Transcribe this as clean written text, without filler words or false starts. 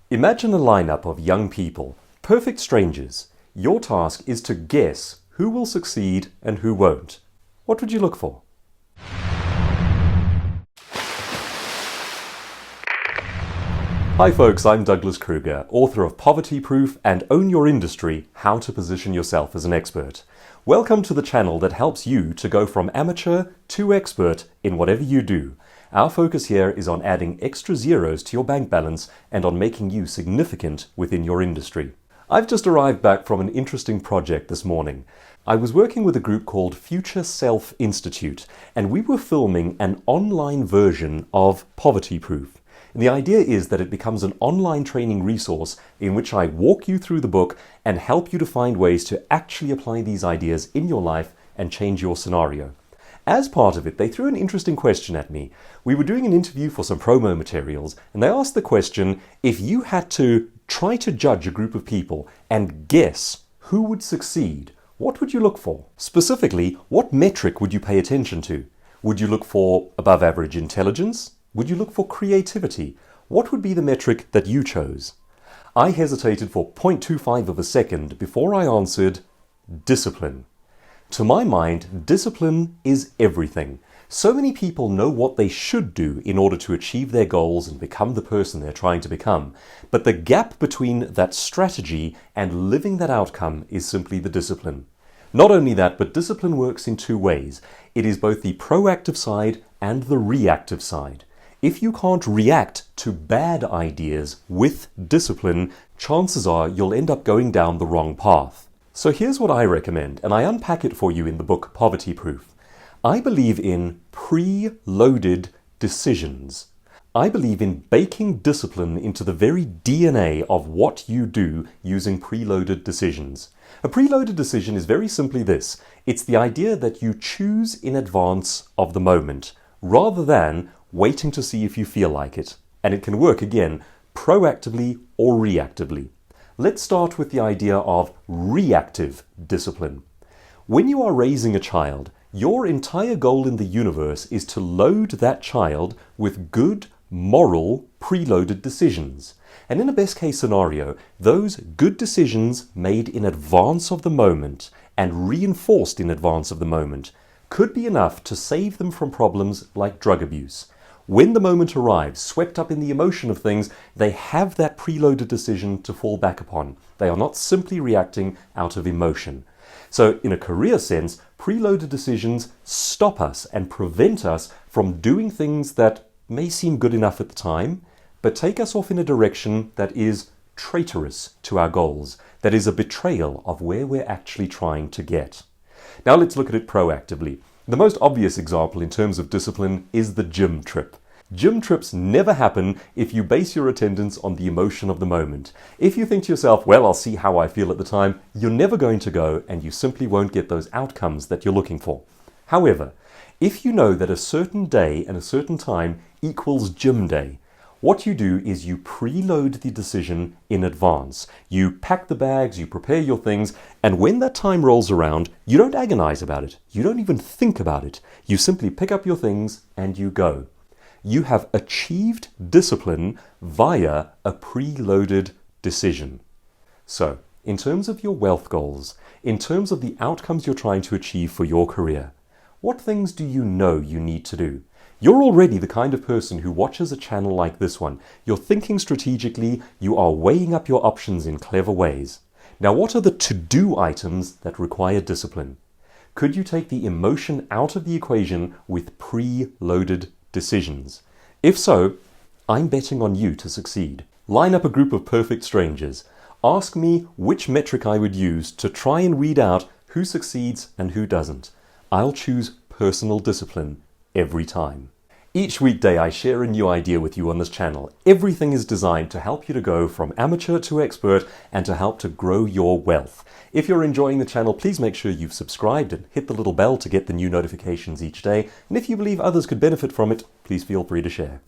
Imagine a lineup of young people, perfect strangers. Your task is to guess who will succeed and who won't. What would you look for? Hi folks, I'm Douglas Kruger, author of Poverty Proof and Own Your Industry, How to Position Yourself as an Expert. Welcome to the channel that helps you to go from amateur to expert in whatever you do. Our focus here is on adding extra zeros to your bank balance and on making you significant within your industry. I've just arrived back from an interesting project this morning. I was working with a group called Future Self Institute, and we were filming an online version of Poverty Proof. And the idea is that it becomes an online training resource in which I walk you through the book and help you to find ways to actually apply these ideas in your life and change your scenario. As part of it, they threw an interesting question at me. We were doing an interview for some promo materials, and they asked the question, if you had to try to judge a group of people and guess who would succeed, what would you look for? Specifically, what metric would you pay attention to? Would you look for above average intelligence? Would you look for creativity? What would be the metric that you chose? I hesitated for 0.25 of a second before I answered discipline. To my mind, discipline is everything. So many people know what they should do in order to achieve their goals and become the person they're trying to become. But the gap between that strategy and living that outcome is simply the discipline. Not only that, but discipline works in two ways. It is both the proactive side and the reactive side. If you can't react to bad ideas with discipline, chances are you'll end up going down the wrong path. So here's what I recommend, and I unpack it for you in the book Poverty Proof. I believe in pre-loaded decisions. I believe in baking discipline into the very DNA of what you do using preloaded decisions. A preloaded decision is very simply this. It's the idea that you choose in advance of the moment, rather than waiting to see if you feel like it. And it can work, again, proactively or reactively. Let's start with the idea of reactive discipline. When you are raising a child, your entire goal in the universe is to load that child with good, moral, preloaded decisions. And in a best case scenario, those good decisions made in advance of the moment and reinforced in advance of the moment could be enough to save them from problems like drug abuse. When the moment arrives, swept up in the emotion of things, they have that preloaded decision to fall back upon. They are not simply reacting out of emotion. So in a career sense, preloaded decisions stop us and prevent us from doing things that may seem good enough at the time, but take us off in a direction that is traitorous to our goals, that is a betrayal of where we're actually trying to get. Now let's look at it proactively. The most obvious example in terms of discipline is the gym trip. Gym trips never happen if you base your attendance on the emotion of the moment. If you think to yourself, well, I'll see how I feel at the time, you're never going to go and you simply won't get those outcomes that you're looking for. However, if you know that a certain day and a certain time equals gym day, what you do is you preload the decision in advance. You pack the bags, you prepare your things, and when that time rolls around, you don't agonize about it. You don't even think about it. You simply pick up your things and you go. You have achieved discipline via a preloaded decision. So, in terms of your wealth goals, in terms of the outcomes you're trying to achieve for your career, what things do you know you need to do? You're already the kind of person who watches a channel like this one. You're thinking strategically, you are weighing up your options in clever ways. Now, what are the to-do items that require discipline? Could you take the emotion out of the equation with pre-loaded decisions? If so, I'm betting on you to succeed. Line up a group of perfect strangers. Ask me which metric I would use to try and weed out who succeeds and who doesn't. I'll choose personal discipline every time. Each weekday I share a new idea with you on this channel. Everything is designed to help you to go from amateur to expert and to help to grow your wealth. If you're enjoying the channel, please make sure you've subscribed and hit the little bell to get the new notifications each day. And if you believe others could benefit from it, please feel free to share.